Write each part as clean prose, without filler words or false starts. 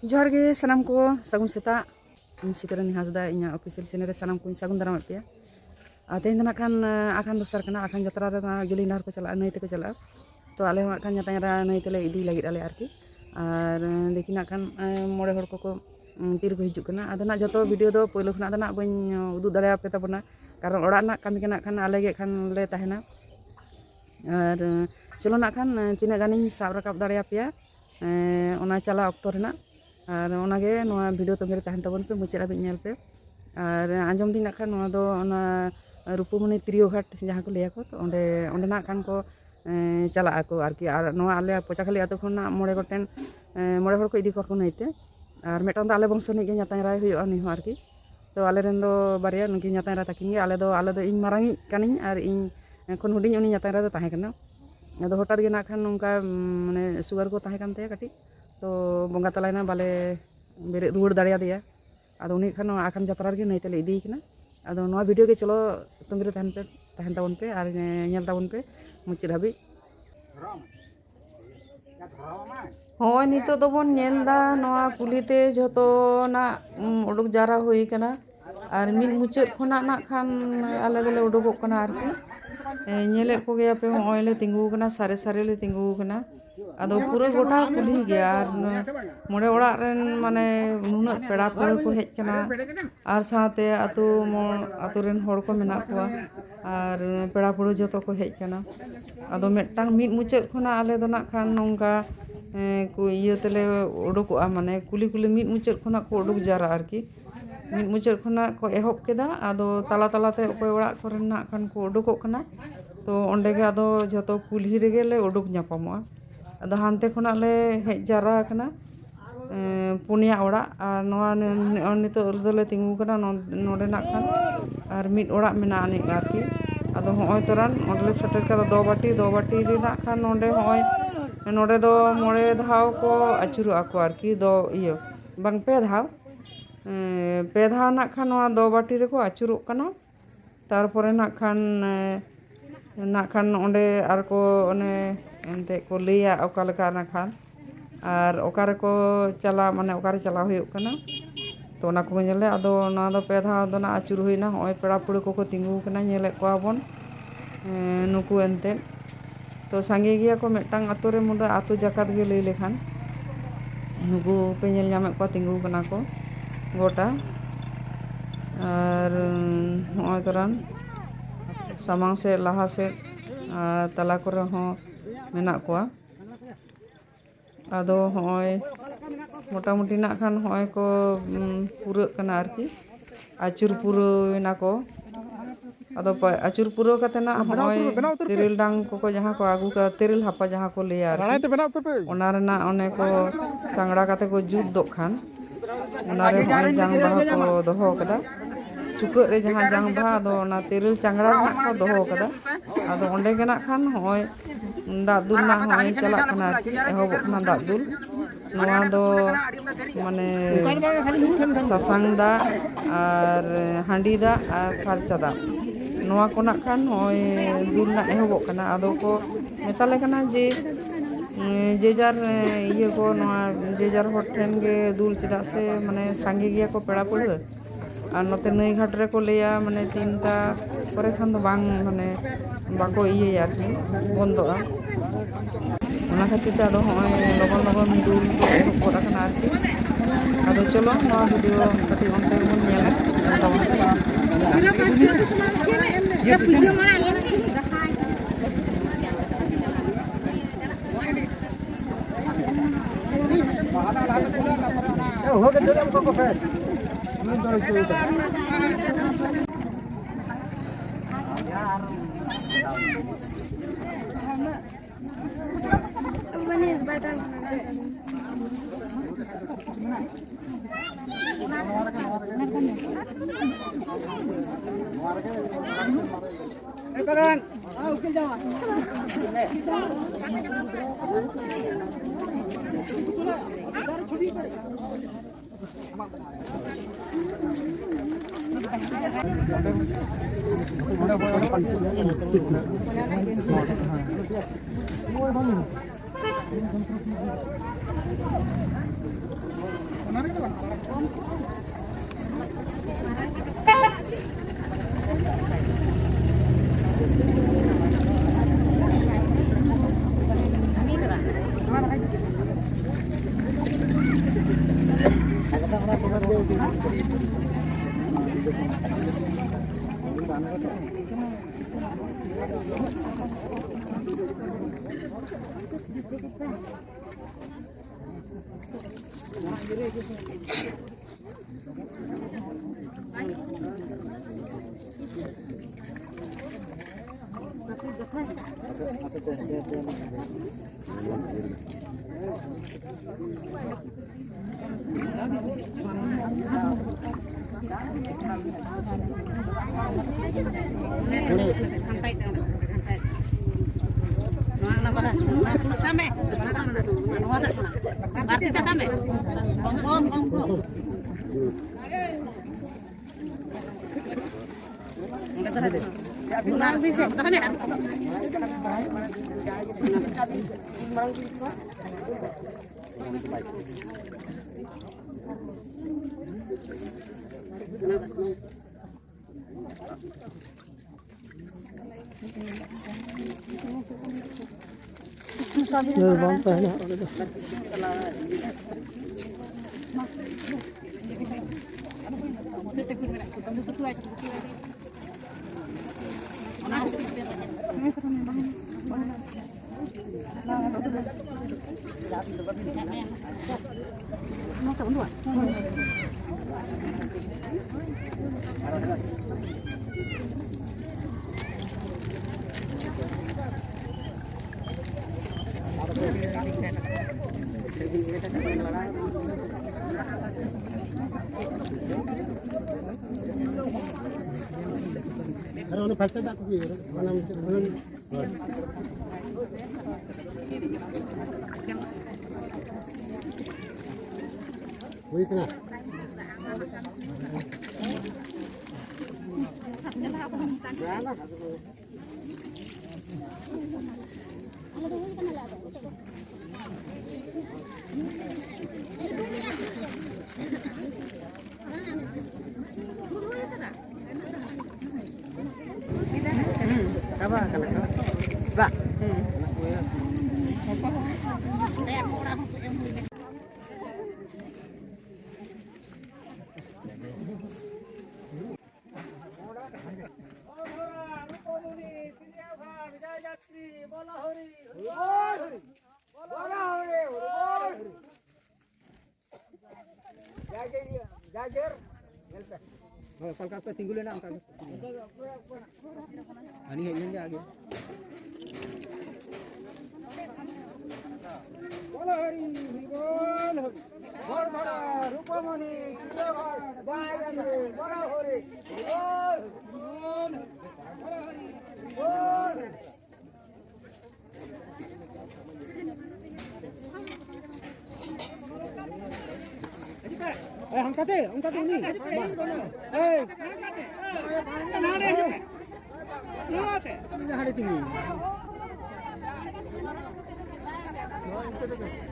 जोहार गे सानाम को सागुन सेता सिकरन हासदा इना ऑफिशियल चैनल रे सानाम को सागुन दाराम पे तेहन दना खान आखान दसर कना आखान जत्रा रे जली नहर को चला नई ते को चला तो आले हो खान जाता रा नई तेले इदी लगी आले आरकी और देखिना खान मोड़े हड़ को तीर को हिजुक कना आदना जतो वीडियो दो पहिलो खना दना बन उदु दाड़े पे ताबना कारण ओड़ा ना कामी कना खान आले गे खान ले तहना और चलो ना खान तीना गानी साब राकाब दाड़े पेया ओना चला अक्तो रेना और ओनागे नोआ वीडियो तंगे तहन ताबन पे मुचाद हाबी नेल पे और आंजम दिन खान नोआ दो ओना रूपमणि त्रियो घाट जहाँ को लिया को तो ओंडे ओंडे ना खान को चला को आरकी और नोआ आले पोचाखाली आतो खना मोड़े गोटेन मोड़े हड़ को इदी को नईते और मेटन आले बंश निगे न्याताय राय हुयो नि हो आरकी तो आले रेन दो बारिया नुकी न्याताय रा ताकिन गे आले दो इन मारांगी कानिन और इन खन हुडिन उनी न्याताय रा दो ताहे कना अदो हटात गे ना खान नोंका माने सुगार को ताहे कानते काटी तो बंगा तलायना बाले बेरे रुवाड़ दाड़िया दिया आदो उनी खान आखान जतरा गे नई तेले इदी कना आदो नोआ वीडियो गे चलो तंगे तहन ताबन पे और नेल ताबन पे मुचाद हाबी ᱦᱚᱸᱜᱼᱚᱭ ᱱᱤᱛᱚᱜ ᱫᱚᱵᱚᱱ ᱧᱮᱞᱫᱟ ᱱᱚᱣᱟ ᱠᱩᱞᱦᱤᱛᱮ ᱡᱷᱚᱛᱚᱱᱟᱜ ᱩᱰᱩᱠ ᱡᱟᱣᱨᱟ ᱦᱩᱭ ᱠᱟᱱᱟ ᱟᱨ ᱢᱤᱫ ᱢᱩᱪᱟᱹᱫ ᱠᱷᱚᱱᱟᱜ ᱱᱟᱜ ᱠᱷᱟᱱ ᱟᱞᱮ ᱫᱚᱞᱮ ᱩᱰᱩᱠᱚᱜ ᱠᱟᱱᱟ ᱟᱨᱠᱤ ᱧᱮᱞᱮᱫ ᱠᱚᱜᱮᱭᱟᱯᱮ ᱦᱚᱸᱜᱼᱚᱭ ᱞᱮ ᱛᱤᱸᱜᱩ ᱠᱟᱱᱟ ᱥᱟᱨᱮ ᱥᱟᱨᱮ ᱞᱮ ᱛᱤᱸᱜᱩ ᱠᱟᱱᱟ ᱟᱫᱚ ᱯᱩᱨᱟᱹ ᱜᱚᱴᱟ ᱠᱩᱞᱦᱤ ᱜᱮᱭᱟ ᱟᱨ ᱢᱚᱬᱮ ᱚᱲᱟᱜ ᱨᱮᱱ ᱢᱟᱱᱮ ᱱᱩᱱᱟᱹᱜ ᱯᱮᱲᱟ ᱯᱟᱹᱲᱦᱟᱹ ᱠᱚ ᱦᱮᱡ ᱠᱟᱱᱟ ᱟᱨ ᱥᱟᱶᱛᱮ ᱟᱛᱳ ᱨᱮᱱ ᱦᱚᱲ ᱠᱚ ᱢᱮᱱᱟᱜ ᱠᱚᱣᱟ ᱟᱨ ᱯᱮᱲᱟ ᱯᱟᱹᱲᱦᱟᱹ ᱡᱚᱛᱚ ᱠᱚ ᱦᱮᱡ ᱠᱟᱱᱟ ᱟᱫᱚ ᱢᱤᱫᱴᱟᱝ ᱢᱤᱫ ᱢᱩᱪᱟᱹᱫ ᱠᱷᱚᱱᱟᱜ ᱟᱞᱮ ᱫᱚ ᱱᱟᱜ ᱠᱷᱟᱱ ᱱᱚᱝᱠᱟ इये तेले उडुकोआ माने कुली कुली मिद मुचाद खना को उडुक जारा आरकी मिद मुचाद खना को एहब केदा आदो तला तलाते अकोय ओड़ा कोरेन ना खान को उडुकोग कना तो ओंडे गे आदो जतो कुल्ही रेगे ले उडुक न्यापामोआ आदो हानते खना ले हेज जारा कना पुनिया ओड़ा आर नोआ नितो दोले तिंगु कना नोडे ना खान आर मिद ओड़ा मेना आने आरकी आदो होय तोरान ओंडले सेटर का दो बाटी रे ना खान नोडे होय नोडे दो मोड़े धाव को आचुरुआ को आरकी दो इयो बांग पे धाव ना खान नोआ दो बाटी रे को आचुरुक कना तारपरे ना खान ओंडे आर को ओने एंते को लेया ओका लेका ना खान आर ओकारे को चला माने ओकारे चला हुयुक कना तो ना को नेले आदो ना दो पे धाव दो ना आचुर हुइना होय पेड़ा पुड़ को तिंगु कना नेले को आबन नुकु एंते तो सांगे गया को मेटांग आतो रे मुदा आतो जाकात गे लई लेखान नुकु पे नेल ᱧᱟᱢᱮ को तिंगु कना को गोटा और होय तरान सामांग से लाहा से तला करे हो मेना कोआ आदो होय मोटा मोटी ना खान होय को पूरा कना आरकी आचुर पूरा को आदो आचुर पूरा कते ना होय तेरिल डांग को जहां को आगु का तेरिल हापा जहां को ले यार ओना रेना ओने को चांगड़ा कते को जुत दो खान ओना रे होय जांग बाहा को दोहो कदा चुक रे जहां जांग बाहा दो ओना तेरिल चांगड़ा ना को दोहो कदा आदो ओंडे के ना खान होय दाग दुल ना होय चला खाना आरकी एहोब ना दाग दुल नोआ दो माने सासांग दा और हांडी दा और फारचा दा नोआ को ना खान होय दुल ना एहोबो कना आदो को मेताले कना जे जार इये को नोआ जे जार हर ठेन गे दुल चिदा से माने सांगे गिया को पेड़ा पड़ और नते नई घाट रे को लेया माने 3टा परे खान दो बांग माने बाको इये आरकी बंदोआ ओना खातिर ते आदो होय लगन लगन दुल एहोब कोरा कना आरकी आदो चलो नोआ वीडियो कटी ओनते बन नेला ताबन Ya pusing mana ya? Oh, hoga dulu aku kopi. Ini baru itu. Ini badan. Karan, ukil jawa.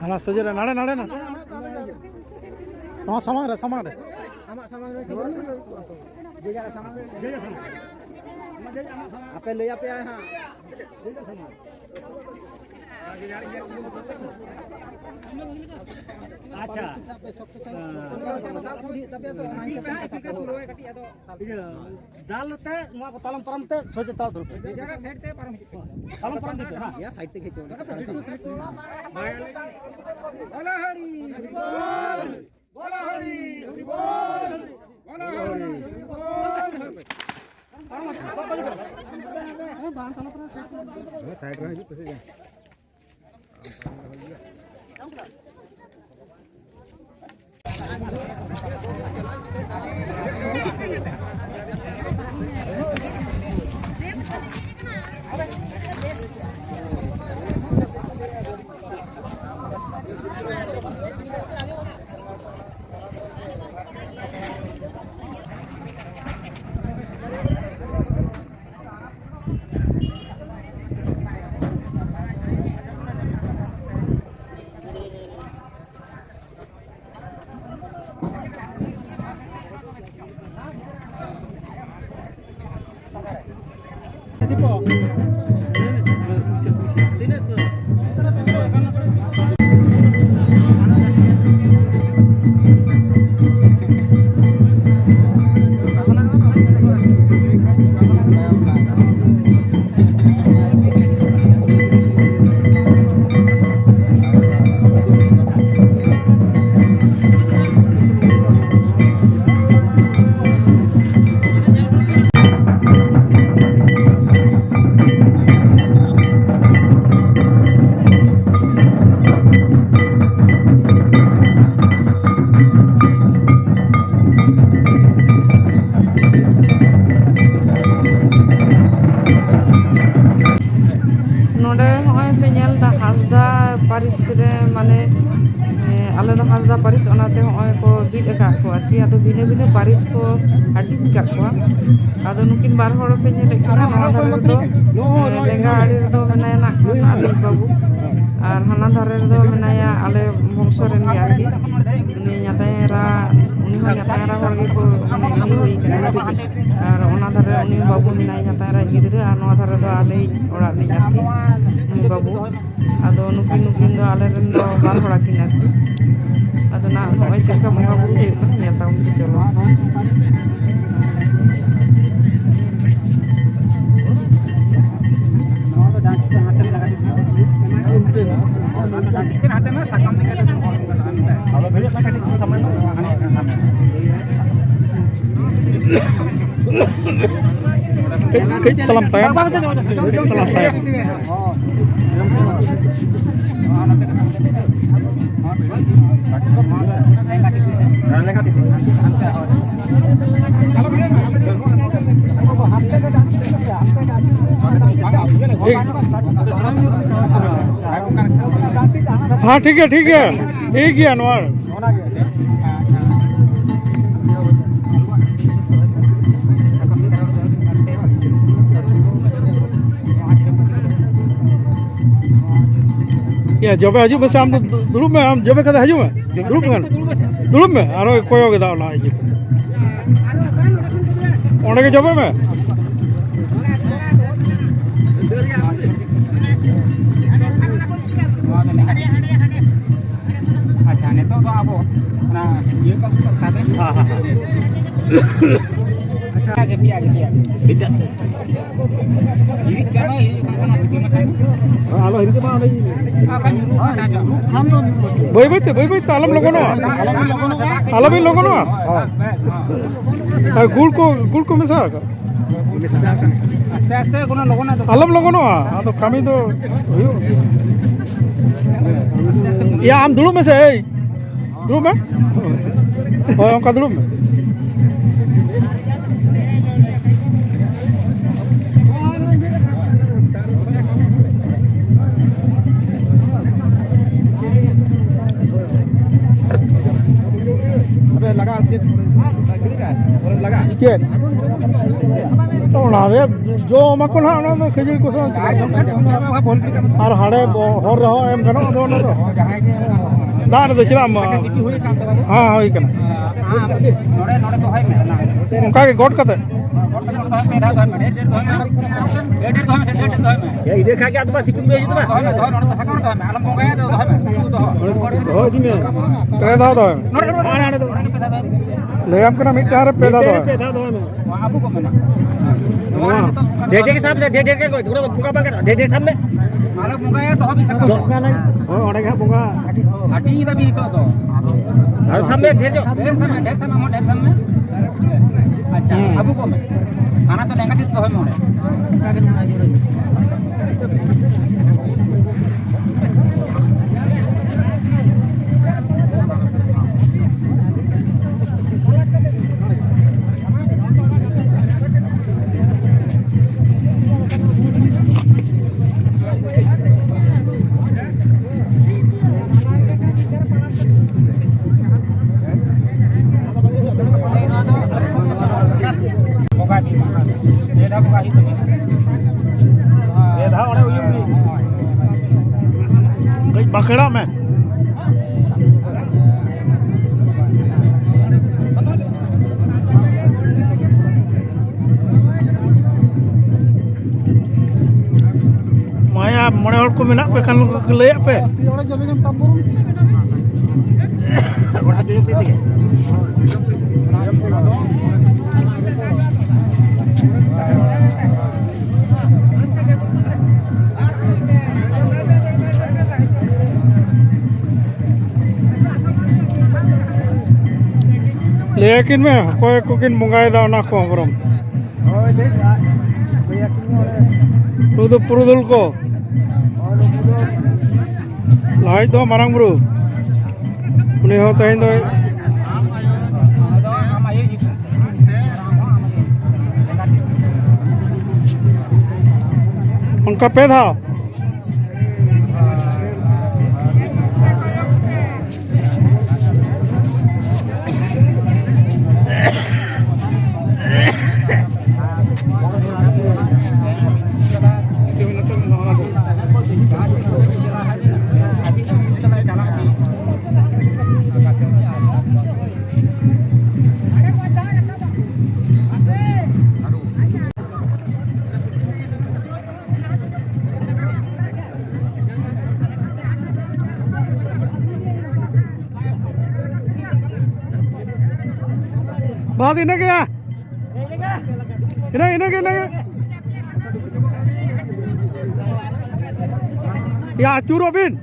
Anak saja dah, nada na. Sama dah. Apa le apa ya? Acha. Dal te, mau ke talam param te, soje tahu dulu. Talam param te, ya side te khece. Bola hari, bola hari, bola hari. Side rah itu saja. को beat अकाद को आरकी आदो भिने भिने Paris को हाटिंग काद को आदो नुकिन बार हड़ पे नेले kana नवा धारे दो लेंगा आड़ी दो मेनाया ना आले बाबू और हाना धारे दो मेनाया आले बंशो रेन गे आरकी उनी ᱧᱟᱛᱟᱭरा उनी हो ᱧᱟᱛᱟᱭरा हड़ गे को माने इनी होई kana और ओना धारे उनी बाबू मेनाया ᱧᱟᱛᱟᱭरा गिदरे और नवा धारे दो आले ओड़ा नि आरकी उनी बाबू आदो नुकिन दो आले रेन दो बार हड़ा किन आरकी आदो ना होय चेका बंगा बुरु हुई kana ᱧᱮᱞ ᱛᱟᱵᱚᱱ ᱯᱮ चलो Talam tayang. हाँ ठीक है ठीक है अनवर या जब हजू बस हम दुरुब में हम जब कदा हजू में दुरुब में आरो कोयो गदा ना इजी ओंडे के जब में अच्छा ने तो आबो ना ये का करता है हां हां अच्छा आगे भी बिदा ini karena ini kan masih belum masuk. Halo ini ke mana ini? Akan हम तो भाई तालम लोगों ना आलम ही लोगों ना और गुड़ को मिसा कर आस्ते कोना लोगों ना आलम लोगों ना तो कमी तो या हम दुलुम में से दुलुम में और हम का दुलुम में लगा के तो ना दे जो मको ना ना खजर को और हाड़े हर रहो एम गनो दो ना दान दो चला हां होई कना नोडे तो हाय में ना उनका के गोट कते ये देखा के आदमी सिकुम में तो आलम हो गया तो हो जी में करे दा दो ले हम कना मिट हारे पेदा दो आबू को में दे के साहब दे के पूरा पुका बंगा दे साहब में आलम हो गया तो हम सकतो हो ओडे का पुका हटी दा भी तो और सामने ढेर में अच्छा आबू को में खाना तो लेंगा तो है मोड़े बकड़ा में माया मोड़े हड़ को मेना पे खान ले पे लेकिन में कोई कुकिन मंगाए दा ना को बरम तो पुरुदुल को लाइ दो मारंग बुरु उनी हो तहिन दो उनका पे था बस इन्हें क्या इन्हें इन्हें इन्हें या आचूर बिन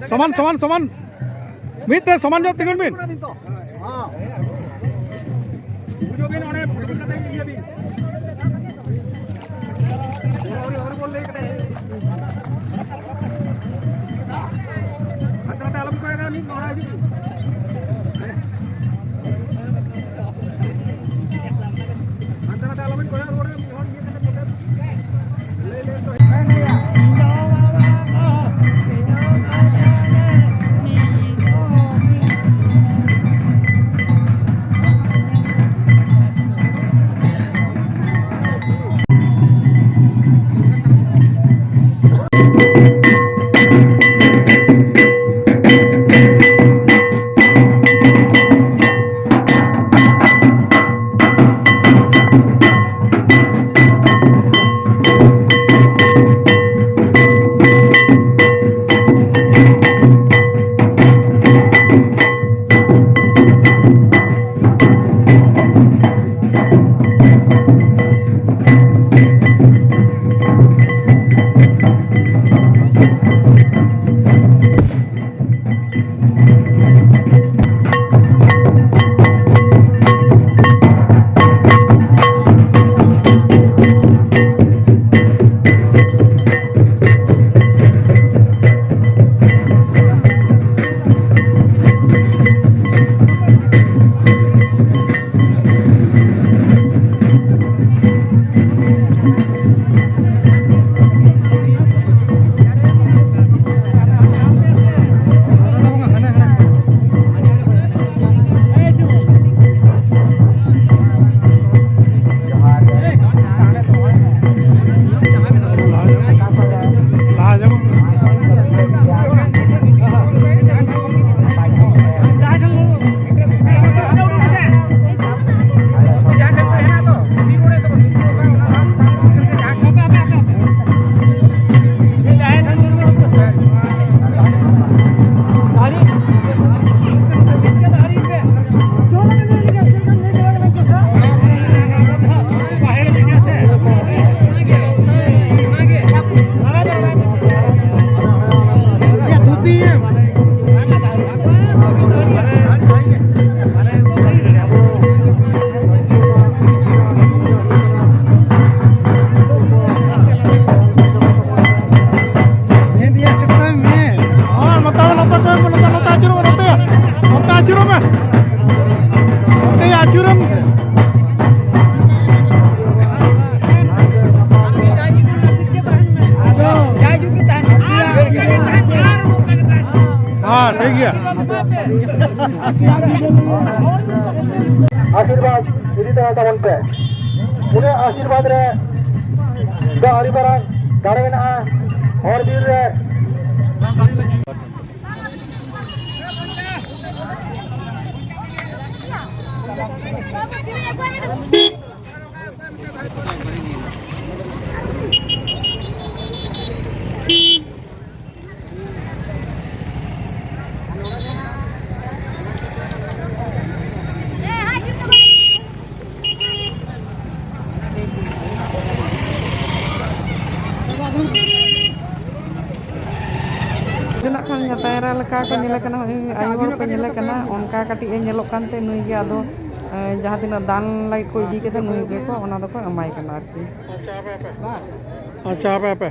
समान समान समान मित्र समान जो tinggal bin ठीक है आशीर्वाद इदी तरह तबन पे उन्हें आशीर्वाद रे दा आरी बारा दाड़े में ना और भी रे nak kan nyatara leka ko nyelakana ayu hor ko nyelakana onka kati e nyelok kante nui ge ado jaha tina dan lai ko idi kete nui ge ko ona do ko amai kana arki अच्छा पे